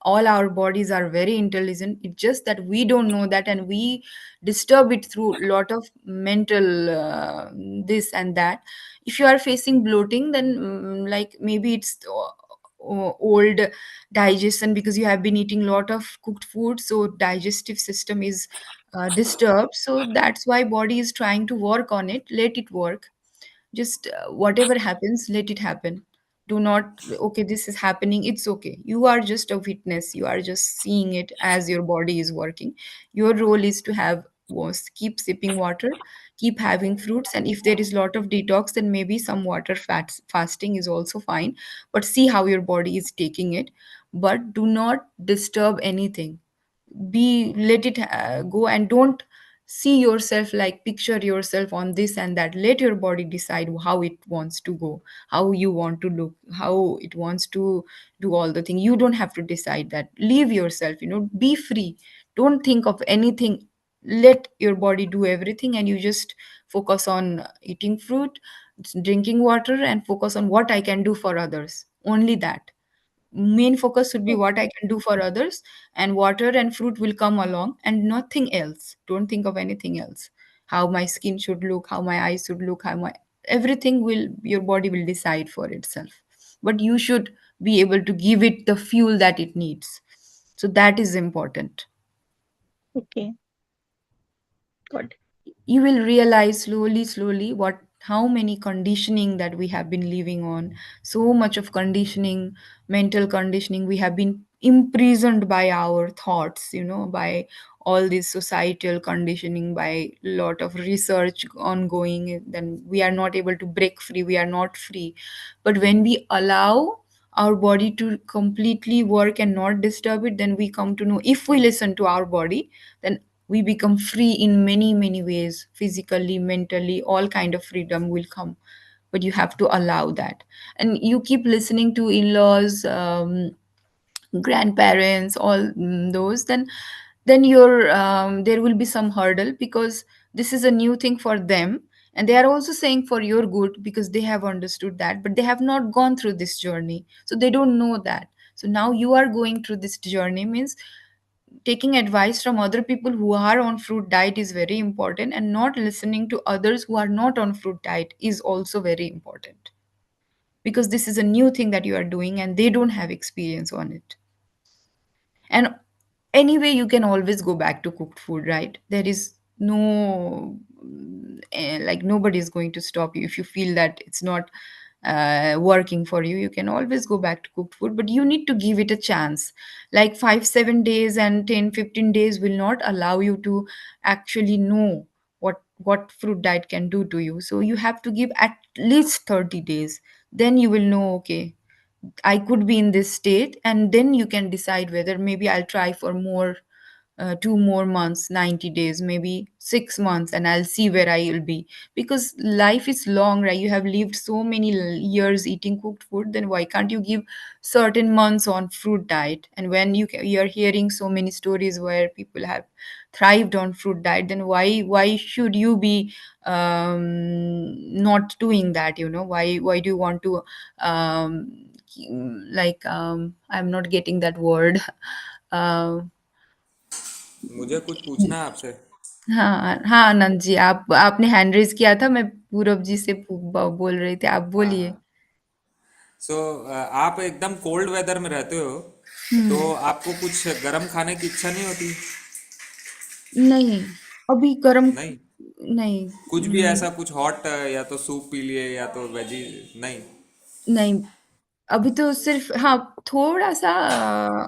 All our bodies are very intelligent. It's just that we don't know that, and we disturb it through lot of mental this and that. If you are facing bloating, then like maybe it's old digestion, because you have been eating lot of cooked food, so digestive system is disturbed. So that's why body is trying to work on it. Let it work. Just whatever happens, let it happen. Do not, okay, this is happening, it's okay. You are just a witness. You are just seeing it as your body is working. Your role is to have was keep sipping water, keep having fruits, and if there is lot of detox, then maybe some water fats fasting is also fine. But see how your body is taking it. But do not disturb anything. Be let it go, and don't see yourself, like picture yourself on this and that. Let your body decide how it wants to go, how you want to look, how it wants to do all the thing. You don't have to decide that. Leave yourself, be free. Don't think of anything. Let your body do everything, and you just focus on eating fruit, drinking water, and focus on what I can do for others. Only that. Main focus should be what I can do for others, and water and fruit will come along, and nothing else. Don't think of anything else. How my skin should look, how my eyes should look, how my everything will your body will decide for itself. But you should be able to give it the fuel that it needs. So that is important. Okay, got You will realize slowly what how many conditioning that we have been living on. So much of conditioning, mental conditioning. We have been imprisoned by our thoughts, by all this societal conditioning, by lot of research ongoing. Then we are not able to break free. We are not free. But when we allow our body to completely work and not disturb it, then we come to know, if we listen to our body, then we become free in many many ways. Physically, mentally, all kind of freedom will come. But you have to allow that. And you keep listening to in-laws, grandparents, all those, then your there will be some hurdle, because this is a new thing for them, and they are also saying for your good, because they have understood that, but they have not gone through this journey, so they don't know that. So now you are going through this journey, means taking advice from other people who are on fruit diet is very important, and not listening to others who are not on fruit diet is also very important, because this is a new thing that you are doing and they don't have experience on it. And anyway, you can always go back to cooked food, right? There is no like nobody is going to stop you. If you feel that it's not working for you, you can always go back to cooked food, but you need to give it a chance. Like 5 7 days and 10 15 days will not allow you to actually know what fruit diet can do to you. So you have to give at least 30 days. Then you will know, okay, I could be in this state, and then you can decide whether maybe I'll try for more, 2 more months, 90 days, maybe 6 months, and I'll see where I will be. Because life is long, right? You have lived so many years eating cooked food, then why can't you give certain months on fruit diet? And when you're hearing so many stories where people have thrived on fruit diet, then why should you be not doing that? Why do you want to I'm not getting that word. uh, मुझे कुछ पूछना है आपसे। हाँ हाँ, आनंद जी, आपने hand raise किया था, मैं पूरब जी से बोल रही थी, आप हाँ बोलिए। हाँ। सो आप एकदम कोल्ड वेदर में रहते हो, तो हम्म। आपको कुछ गर्म खाने की इच्छा नहीं होती? नहीं, अभी गर्म नहीं, नहीं। कुछ भी ऐसा कुछ हॉट, या तो सूप पी लिए या तो वेजी? नहीं? नहीं, अभी तो सिर्फ हाँ, थोड़ा-सा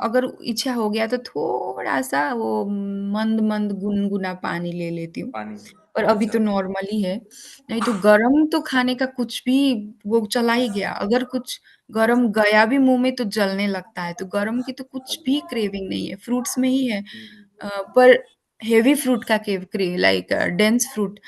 अगर इच्छा हो गया तो थोड़ा-सा वो मंद-मंद गुनगुना पानी ले लेती हूँ। पानी। पर अभी अच्छा। तो नॉर्मल ही है। नहीं तो गरम तो खाने का कुछ भी वो चला ही गया। अगर कुछ गरम गया भी मुँह में तो जलने लगता है, तो गरम की तो कुछ भी क्रेविंग नहीं है, फ्रूट्स में ही है। हम्म, पर हेवी फ्रूट का लाइक डेंस फ्रूट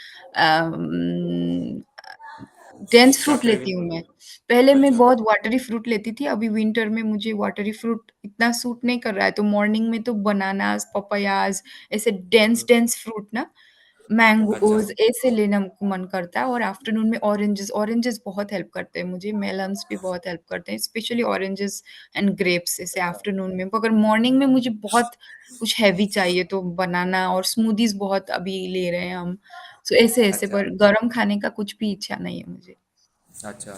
डेंस का फ्रूट लेती क्रेविंग हूँ होती मैं। है। पहले मैं अच्छा। बहुत वाटरी फ्रूट लेती थी, अभी विंटर में मुझे वाटरी फ्रूट इतना सूट नहीं कर रहा है, तो मॉर्निंग में तो बनानास, पपायाज़ ऐसे डेंस हम्म, डेंस फ्रूट ना, अच्छा। मैंगोज़ ऐसे लेना मन करता है और आफ्टरनून में ऑरेंजेस बहुत हेल्प करते हैं मुझे, मेलन्स भी बहुत हेल्प करते हैं, स्पेशली ऑरेंजेस एंड ग्रेप्स ऐसे अच्छा। आफ्टरनून में। अगर मॉर्निंग में मुझे बहुत कुछ हेवी चाहिए तो बनाना और स्मूदीज़ बहुत अभी ले रहे हैं हम। सो ऐसे-ऐसे अच्छा। पर गरम खाने का कुछ भी इच्छा नहीं है मुझे। अच्छा।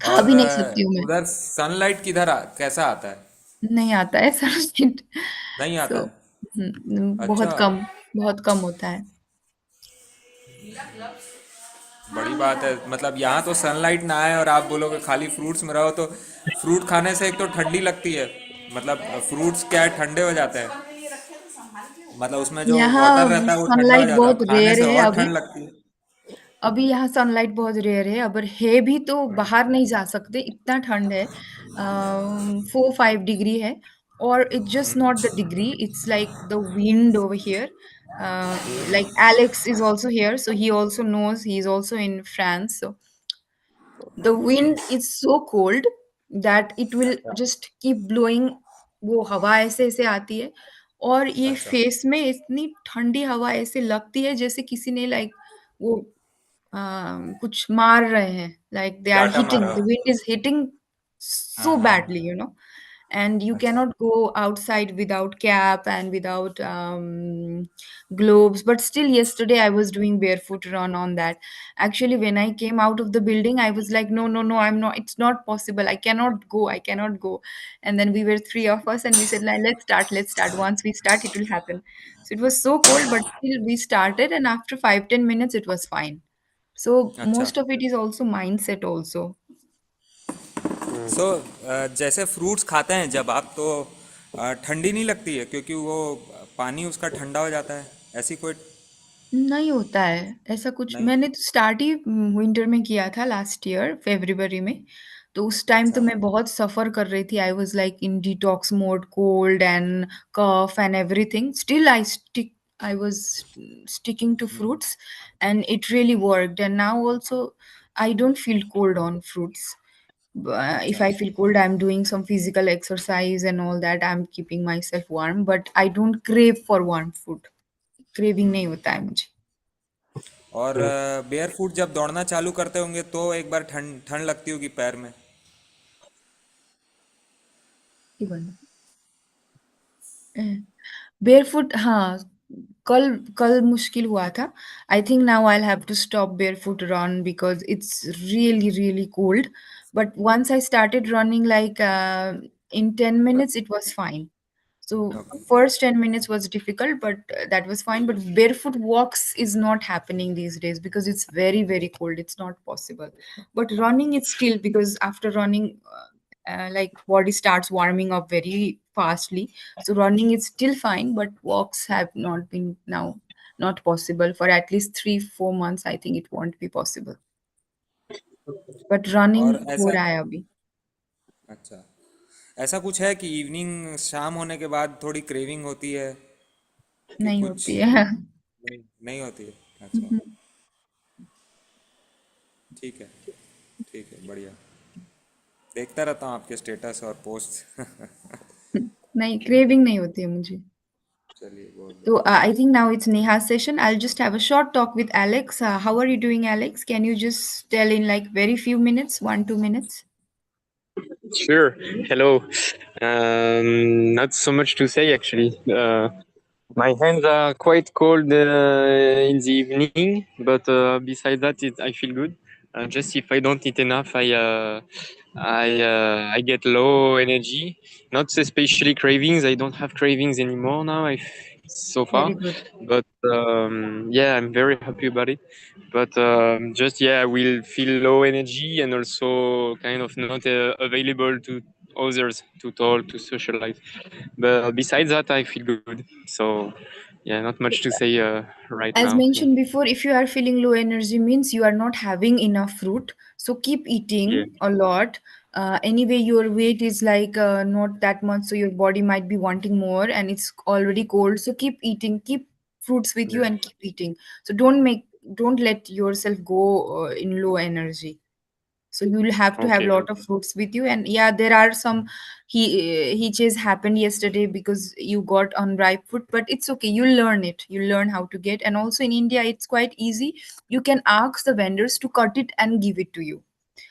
खा और भी नहीं सकती हूँ मैं। उधर सनलाइट कैसा आता है? नहीं आता है सनलाइट नहीं आता सो है। बहुत अच्छा। बहुत कम होता है। बड़ी बात है, मतलब यहाँ तो सनलाइट ना आए और आप बोलोगे खाली फ्रूट्स में रहो, तो फ्रूट खाने से एक तो ठंडी लगती है, मतलब फ्रूट्स क्या है, ठंडे हो जाते हैं, मतलब उसमें जो वाटर यहाँ रहता है वो ठंडा हो सनलाइट जाता है, बहुत अब खाने रेयर से है और अभी। ठंड लगती है। अभी यहाँ सनलाइट बहुत रेयर है, अगर है भी तो बाहर नहीं जा सकते, इतना ठंड है। 4-5 डिग्री है और it's just not the degree, it's like the wind over here. Like Alex is also here, so he also knows, he's also in France. So the wind is so cold that it will अच्छा। just keep blowing। वो हवा ऐसे-ऐसे आती है और ये अच्छा। Face में इतनी ठंडी हवा ऐसे लगती है जैसे किसी ने लाइक वो कुछ मार रहे हैं, लाइक दे आर चाटा हिटिंग, मारा द हो। विंड इज हिटिंग हाँ so हाँ। badly, and you अच्छा। cannot go outside without cap and without globes. But still yesterday I was doing barefoot run on that. Actually when I came out of the building I was like, no, no, no, I'm not, it's not possible, I cannot go. And then we were three of us and we said, like, let's start, once we start it will happen. So it was so cold but still we started, and after 5-10 minutes it was fine. So अच्छा। most of it is also mindset also. सो जैसे fruits खाते हैं जब आप, तो ठंडी नहीं लगती है क्योंकि वो पानी उसका ठंडा हो जाता है, ऐसी कोई? नहीं होता है, ऐसा कुछ नहीं। मैंने तो स्टार्ट ही विंटर में किया था लास्ट ईयर फ़रवरी में। तो उस टाइम तो अच्छा। मैं बहुत सफ़र कर रही थी, I was like in detox mode, cold and cough and everything. Still I was sticking to fruits and it really worked, and now also I don't feel cold on fruits. If अच्छा। I feel cold, I'm doing some physical exercise and all that, I'm keeping myself warm, but I don't crave for warm food. Craving नहीं होता है मुझे। और bear foot जब दौड़ना चालू करते होंगे तो एक बार ठंड ठंड लगती होगी पैर में। इवन बेयरफुट हाँ, कल कल मुश्किल हुआ था। I think now I will have to stop barefoot run because it's really, really cold. But once I started running like in 10 minutes it was fine. So okay. first 10 minutes was difficult, but that was fine. But barefoot walks is not happening these days because it's very, very cold. It's not possible. But running is still, because after running, like body starts warming up very fastly. So running is still fine, but walks have not been now not possible for at least 3-4 months. I think it won't be possible. But running और हो ऐसा, रहा है अभी। अच्छा, ऐसा कुछ है कि इवनिंग शाम होने के बाद थोड़ी क्रेविंग होती है कि नहीं कुछ? होती है। नहीं, नहीं होती है। अच्छा। ठीक है। ठीक है, बढ़िया। देखता रहता हूँ आपके स्टेटस और पोस्ट। नहीं, क्रेविंग नहीं होती है मुझे। चलिए, बहुत So बढ़िया। I think now it's Neha's session. I'll just have a short talk with Alex. How are you doing, Alex? Can you just tell in like very few minutes, 1-2 minutes? Sure. Hello. Not so much to say actually. My hands are quite cold in the evening, but besides that, I feel good. Just if I don't eat enough, I get low energy. Not especially cravings. I don't have cravings anymore now. I so Very far. good. But yeah, I'm very happy about it. But just yeah, I will feel low energy and also kind of not available to others to talk, to socialize. But besides that, I feel good. So yeah, not much to say right As now. mentioned before, if you are feeling low energy means you are not having enough fruit. So keep Yeah, eating a lot. Anyway, your weight is like not that much, so your body might be wanting more, and it's already cold. So keep eating, keep fruits with you, yeah. and keep eating. So don't let yourself go in low energy. So you will have to have a Okay, lot of fruits with you. And yeah, there are some he chase happened yesterday because you got unripe fruit, but it's okay, you'll learn it, you'll learn how to get. And also in India it's quite easy, you can ask the vendors to cut it and give it to you.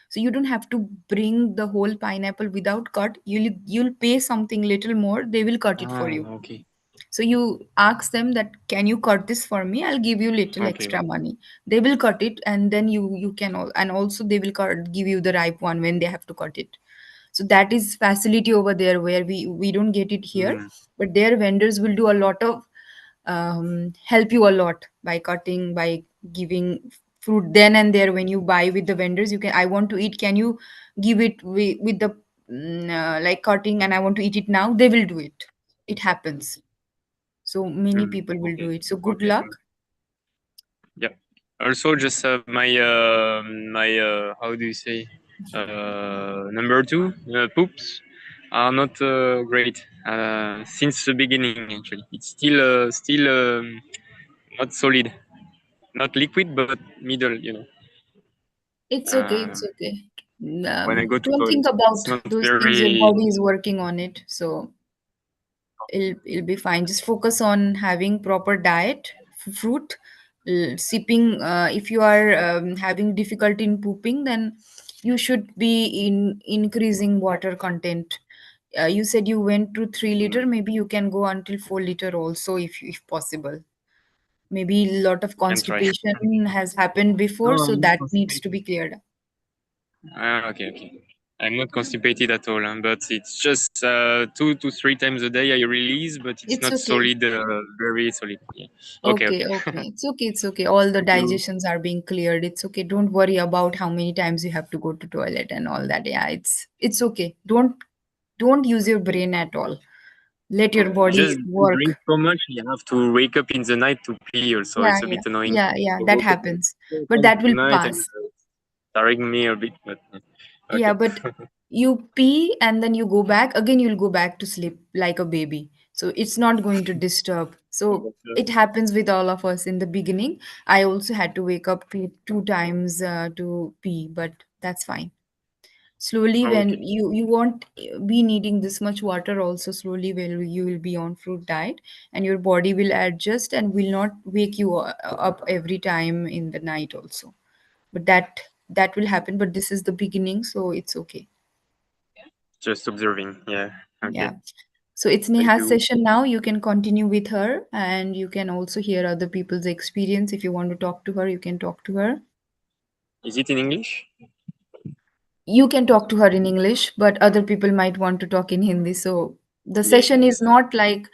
So you don't have to bring the whole pineapple without cut, you'll pay something little more, they will cut it for you. okay, So you ask them that can you cut this for me, I'll give you little okay, extra money. They will cut it, and then you can all, and also they will give you the ripe one when they have to cut it. So that is facility over there where we don't get it here. mm, But their vendors will do a lot of help you a lot by cutting, by giving fruit then and there. When you buy with the vendors, you can, I want to eat, can you give it with the like cutting, and I want to eat it now, they will do it. It happens. So many people will do okay, it. So good okay. luck. Yeah. Also, just my how do you say number two poops are not great since the beginning. Actually, it's still not solid, not liquid, but middle. It's okay. Uh, It's okay. when I go to Don't think toilet, it's about not those things. Your very. body is working on it. So it'll be fine. Just focus on having proper diet, fruit, sipping. If you are having difficulty in pooping, then you should be in increasing water content. You said you went to 3 liter. Maybe you can go until 4 liter also, if possible. Maybe a lot of Can try. constipation has happened before, No, so I'm not that needs to constipated. be cleared up. Okay, okay. I'm not constipated at all, but it's just 2 to 3 times a day I release, but it's It's not okay. solid, very solid. Yeah. Okay, Okay, okay. okay. It's okay, it's okay. All the Thank you. digestions are being cleared. It's okay. Don't worry about how many times you have to go to toilet and all that. Yeah, it's okay. Don't use your brain at all. Let your body Just drink work. so much, you have to wake up in the night to pee. Also, Yeah, it's a yeah. bit annoying. Yeah, yeah, I that woke up happens. four But times that will tonight and pass. tiring me a bit, but Yeah, okay. but you pee and then you go back, again you'll go back to sleep like a baby. So it's not going to disturb. So But, it happens with all of us in the beginning. I also had to wake up two times to pee, but that's fine. Slowly, when okay, you won't be needing this much water, also slowly will you will be on fruit diet, and your body will adjust and will not wake you up every time in the night also. But that will happen, but this is the beginning, so it's okay. just observing. Yeah, okay. Yeah. So it's Thank Neha's you. session now. You can continue with her, and you can also hear other people's experience. If you want to talk to her, you can talk to her. Is it in English? You can talk to her in English, but other people might want to talk in Hindi. So the Yeah. session is not like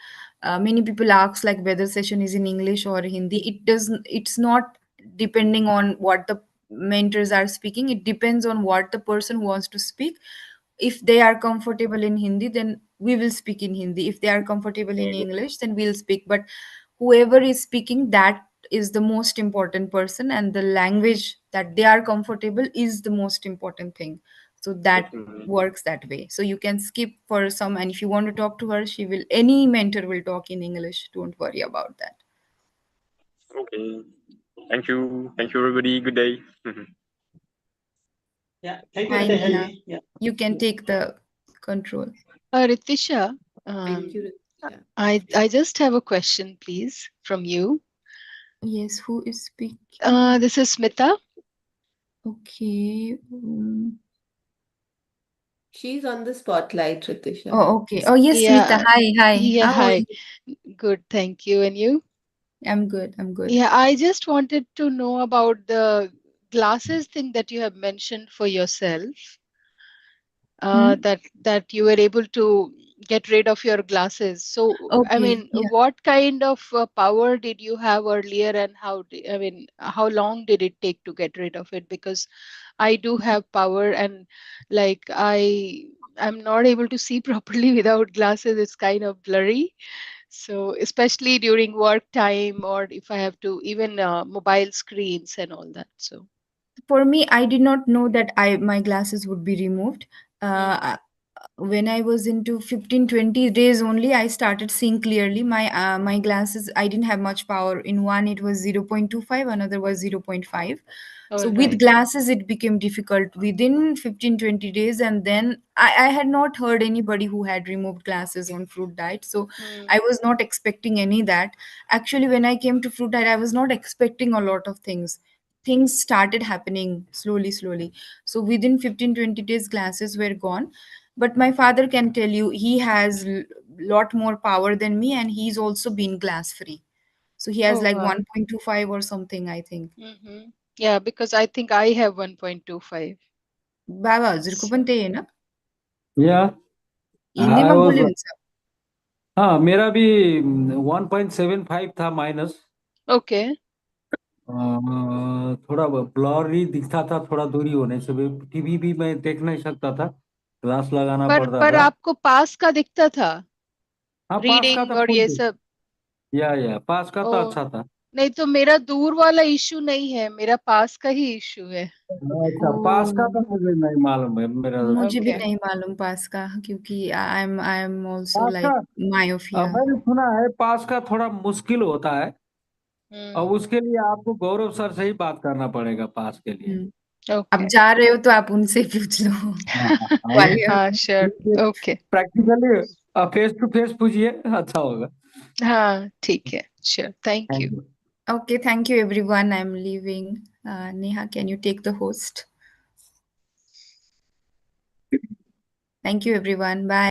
many people ask like whether session is in English or Hindi. It doesn't. It's not depending on what the mentors are speaking. It depends on what the person wants to speak. If they are comfortable in Hindi, then we will speak in Hindi. If they are comfortable in Okay. English, then we'll speak. But whoever is speaking, that is the most important person, and the language that they are comfortable is the most important thing. So that Mhm. works that way. So you can skip for some, and if you want to talk to her, she will, any mentor will talk in English. Don't worry about that. Okay. Thank you. Thank you, everybody. Good day. Yeah, thank you, Hi, Ritesh Neha. ji. Yeah. You can take the control. Ritisha, Thank you, Ritisha. I just have a question, please, from you. Yes, who is speaking? This is Smita. Okay. She's on the spotlight, Ritisha. Oh, okay. Oh, yes, Smita. Yeah, Hi, hi. yeah, How are hi. you? Good, thank you. And you? I'm good. I'm good. Yeah, I just wanted to know about the glasses thing that you have mentioned for yourself. Hmm? That you were able to get rid of your glasses. So, I Okay, mean, yeah. what kind of power did you have earlier, and I mean, how long did it take to get rid of it? Because I do have power, and like I'm not able to see properly without glasses. It's kind of blurry. So, especially during work time, or if I have to even mobile screens and all that. So, For me, I did not know that my glasses would be removed. mm, When I was into 15, 20 days only, I started seeing clearly. My glasses, I didn't have much power. In one, it was 0.25, another was 0.5. So all with right. glasses, it became difficult within 15, 20 days. And then I had not heard anybody who had removed glasses on fruit diet. So Mm, I was not expecting any that. Actually, when I came to fruit diet, I was not expecting a lot of things. Things started happening slowly, slowly. So within 15, 20 days, glasses were gone. But my father can tell you he has lot more power than me, and he's also been glass free. So he has oh like wow. 1.25 or something, I think. Mm-hmm. Yeah, because I think I have 1.25. Baba, zirko So, pante na? Yeah, Hindi I ma was. bolin sa. हाँ मेरा भी 1.75 था minus. okay. थोड़ा blurry दिखता था, थोड़ा दूरी होने से भी टीवी भी मैं देख नहीं सकता था, ग्लास लगाना पड़ता पर था। आपको पास का दिखता था, हाँ पास का रीडिंग तो और फुल ये दिख। सब? या पास का ओ, तो अच्छा था। नहीं तो मेरा दूर वाला इशू नहीं है, मेरा पास का ही इशू है। अच्छा पास का Oh, तो मुझे नहीं मालूम है मेरा। मुझे भी ओके। नहीं मालूम पास का, क्योंकि आई एम आल्सो पास का लाइक मायोफिया. मैंने सुना है पास का थोड़ा मुश्किल होता है, और हम्म, उसके लिए आपको गौरव सर से ही बात करना पड़ेगा पास के लिए। अब ओके। जा रहे हो तो आप उनसे पूछ लो. ग्वालियर हाँ में. Sure, okay. Practically face to face पूछिए, अच्छा होगा। हाँ ठीक है, sure, thank you. Thank you. Okay, thank you everyone. I'm leaving. Neha, can you take the host? Thank you everyone. Bye.